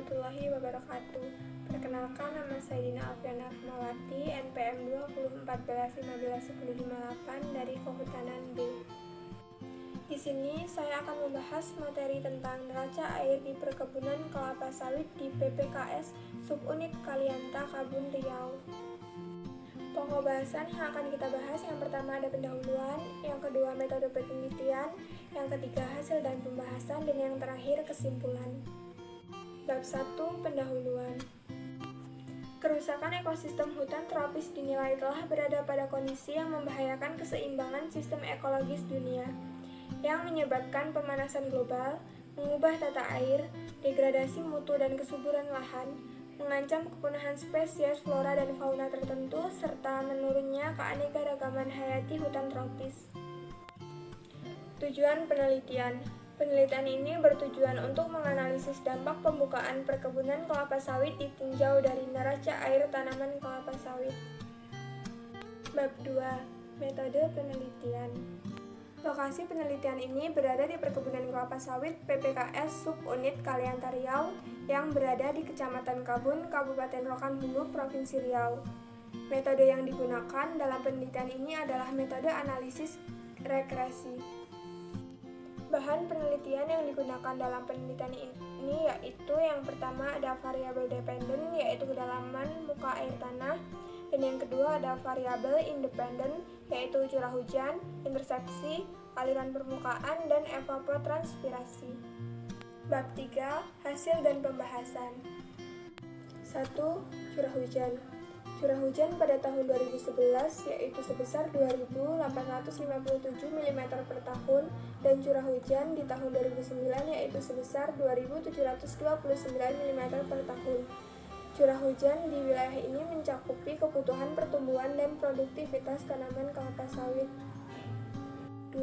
warahmatullahi wabarakatuh. Perkenalkan, nama saya Dina Alfiana Rahmawati, NPM 2014151058 dari Kehutanan B. Di sini saya akan membahas materi tentang neraca air di perkebunan kelapa sawit di PPKS Subunit Kalianta, Kabun, Riau. Pokok bahasan yang akan kita bahas, yang pertama ada pendahuluan, yang kedua metode penelitian, yang ketiga hasil dan pembahasan, dan yang terakhir kesimpulan. Bab 1. Pendahuluan. Kerusakan ekosistem hutan tropis dinilai telah berada pada kondisi yang membahayakan keseimbangan sistem ekologis dunia, yang menyebabkan pemanasan global, mengubah tata air, degradasi mutu dan kesuburan lahan, mengancam kepunahan spesies flora dan fauna tertentu, serta menurunnya keanekaragaman hayati hutan tropis. Tujuan penelitian. Penelitian ini bertujuan untuk menganalisis dampak pembukaan perkebunan kelapa sawit ditinjau dari neraca air tanaman kelapa sawit. Bab 2. Metode penelitian. Lokasi penelitian ini berada di perkebunan kelapa sawit PPKS Subunit Kalianta Riau yang berada di Kecamatan Kabun, Kabupaten Rokan Hulu, Provinsi Riau. Metode yang digunakan dalam penelitian ini adalah metode analisis regresi. Bahan penelitian yang digunakan dalam penelitian ini yaitu yang pertama ada variabel dependen, yaitu kedalaman muka air tanah, dan yang kedua ada variabel independen, yaitu curah hujan, intersepsi, aliran permukaan, dan evapotranspirasi. Bab 3. Hasil dan pembahasan. 1. Curah hujan. Curah hujan pada tahun 2011 yaitu sebesar 2.857 mm per tahun, dan curah hujan di tahun 2009 yaitu sebesar 2.729 mm per tahun. Curah hujan di wilayah ini mencakupi kebutuhan pertumbuhan dan produktivitas tanaman kelapa sawit. 2.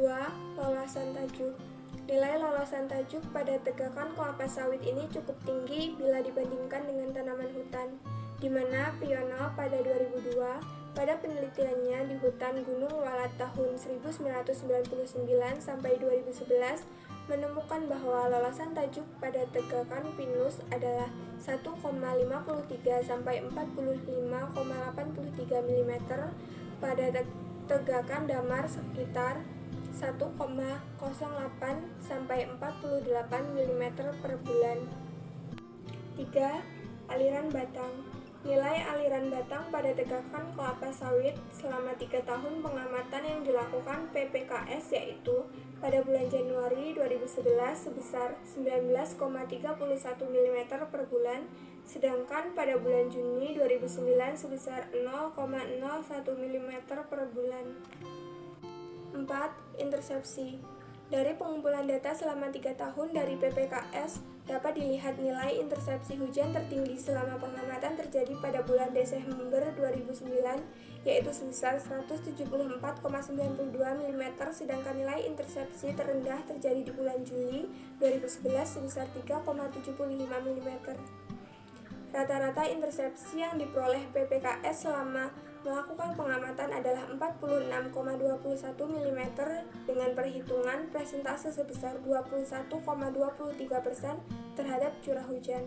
Lolosan tajuk. Nilai lolosan tajuk pada tegakan kelapa sawit ini cukup tinggi bila dibandingkan dengan tanaman hutan, di mana Piono pada 2002 pada penelitiannya di hutan Gunung Walat tahun 1999 sampai 2011 menemukan bahwa lolosan tajuk pada tegakan pinus adalah 1,53 sampai 45,83 mm, pada tegakan damar sekitar 1,08 sampai 48 mm per bulan. 3. Aliran batang. Nilai aliran batang pada tegakan kelapa sawit selama 3 tahun pengamatan yang dilakukan PPKS yaitu pada bulan Januari 2011 sebesar 19,31 mm per bulan, sedangkan pada bulan Juni 2009 sebesar 0,01 mm per bulan. 4. Intersepsi. Dari pengumpulan data selama 3 tahun dari PPKS, dapat dilihat nilai intersepsi hujan tertinggi selama pengamatan terjadi pada bulan Desember 2009, yaitu sebesar 174,92 mm, sedangkan nilai intersepsi terendah terjadi di bulan Juli 2011 sebesar 3,75 mm. Rata-rata intersepsi yang diperoleh PPKS selama melakukan pengamatan adalah 46,21 mm dengan perhitungan persentase sebesar 21,23% terhadap curah hujan.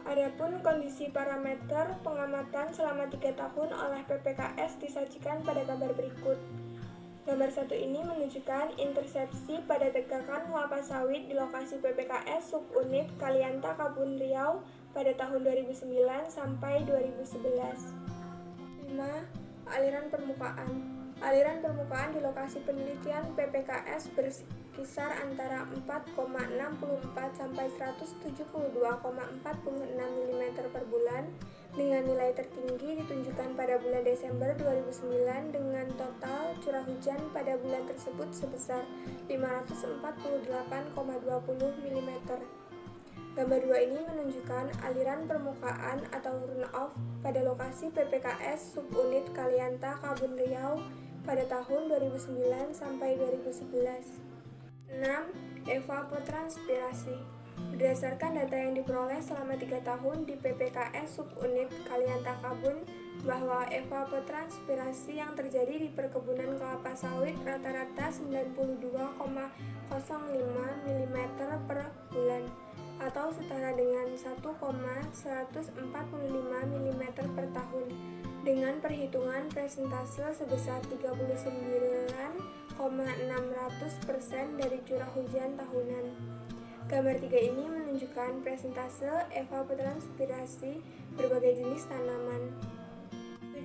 Adapun kondisi parameter pengamatan selama 3 tahun oleh PPKS disajikan pada gambar berikut. Gambar 1 ini menunjukkan intersepsi pada tegakan kelapa sawit di lokasi PPKS Subunit Kalianta, Kabun, Riau pada tahun 2009 sampai 2011. 5. Aliran permukaan. Aliran permukaan di lokasi penelitian PPKS berkisar antara 4,64 sampai 172,46 mm per bulan, dengan nilai tertinggi ditunjukkan pada bulan Desember 2009 dengan total curah hujan pada bulan tersebut sebesar 548,20 mm. Gambar 2 ini menunjukkan aliran permukaan atau runoff pada lokasi PPKS Subunit Kalianta, Kabun, Riau pada tahun 2009 sampai 2011. 6. Evapotranspirasi. Berdasarkan data yang diperoleh selama 3 tahun di PPKS Subunit Kalianta, Kabun, bahwa evapotranspirasi yang terjadi di perkebunan kelapa sawit rata-rata 92,05 mm per bulan. atau setara dengan 1,145 mm per tahun, dengan perhitungan persentase sebesar 39,600% dari curah hujan tahunan. Gambar 3 ini menunjukkan persentase evapotranspirasi berbagai jenis tanaman.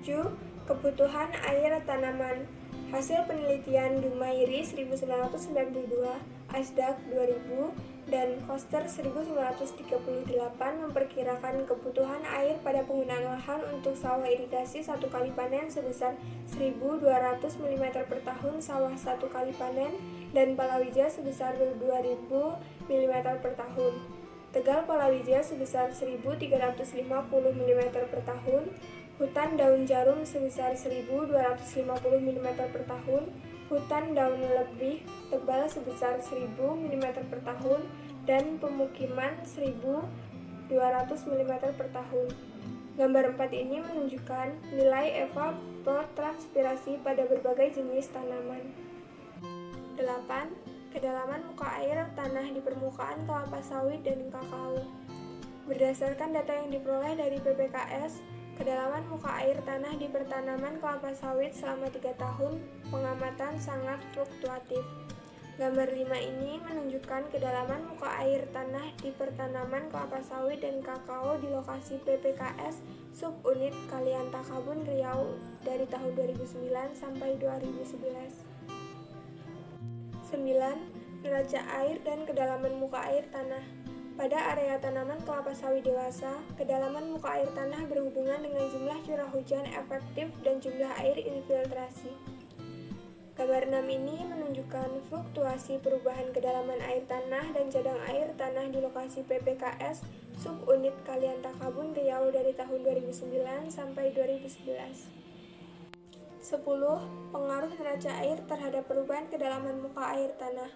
7. Kebutuhan air tanaman. Hasil penelitian Dumairi 1992, Asdak 2000, dan Koster 1938 memperkirakan kebutuhan air pada penggunaan lahan untuk sawah irigasi satu kali panen sebesar 1.200 mm per tahun sawah satu kali panen dan palawija sebesar 2.000 mm per tahun. Tegal palawija sebesar 1.350 mm per tahun, hutan daun jarum sebesar 1.250 mm per tahun, hutan daun lebih tebal sebesar 1.000 mm per tahun, dan pemukiman 1.200 mm per tahun. Gambar 4 ini menunjukkan nilai evapotranspirasi pada berbagai jenis tanaman. 8. Kedalaman muka air tanah di permukaan kelapa sawit dan kakao. Berdasarkan data yang diperoleh dari PPKS, kedalaman muka air tanah di pertanaman kelapa sawit selama 3 tahun pengamatan sangat fluktuatif. Gambar 5 ini menunjukkan kedalaman muka air tanah di pertanaman kelapa sawit dan kakao di lokasi PPKS Subunit Kaliantakabun Riau dari tahun 2009 sampai 2011. 9. Neraca air dan kedalaman muka air tanah. Pada area tanaman kelapa sawit dewasa, kedalaman muka air tanah berhubungan dengan jumlah curah hujan efektif dan jumlah air infiltrasi. Gambar 6 ini menunjukkan fluktuasi perubahan kedalaman air tanah dan cadang air tanah di lokasi PPKS Subunit Kaliantakabun Riau dari tahun 2009 sampai 2011. 10. Pengaruh neraca air terhadap perubahan kedalaman muka air tanah.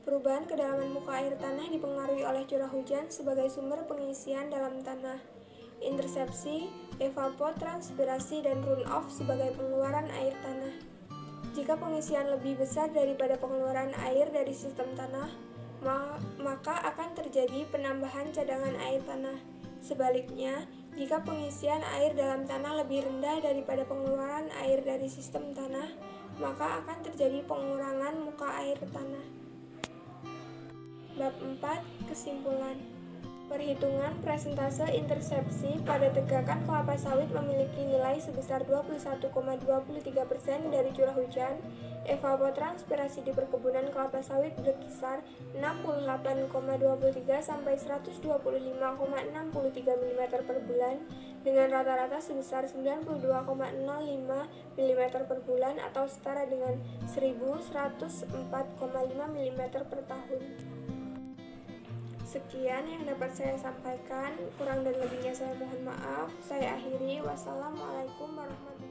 Perubahan kedalaman muka air tanah dipengaruhi oleh curah hujan sebagai sumber pengisian dalam tanah, intersepsi, evapotranspirasi, dan runoff sebagai pengeluaran air tanah. Jika pengisian lebih besar daripada pengeluaran air dari sistem tanah, maka akan terjadi penambahan cadangan air tanah. Sebaliknya, jika pengisian air dalam tanah lebih rendah daripada pengeluaran air dari sistem tanah, maka akan terjadi pengurangan muka air tanah. Bab 4. Kesimpulan. Perhitungan persentase intersepsi pada tegakan kelapa sawit memiliki nilai sebesar 21,23% dari curah hujan. Evapotranspirasi di perkebunan kelapa sawit berkisar 68,23 sampai 125,63 mm per bulan dengan rata-rata sebesar 92,05 mm per bulan atau setara dengan 1.104,5 mm per tahun. Sekian yang dapat saya sampaikan, kurang dan lebihnya saya mohon maaf. Saya akhiri. Wassalamualaikum warahmatullahi wabarakatuh.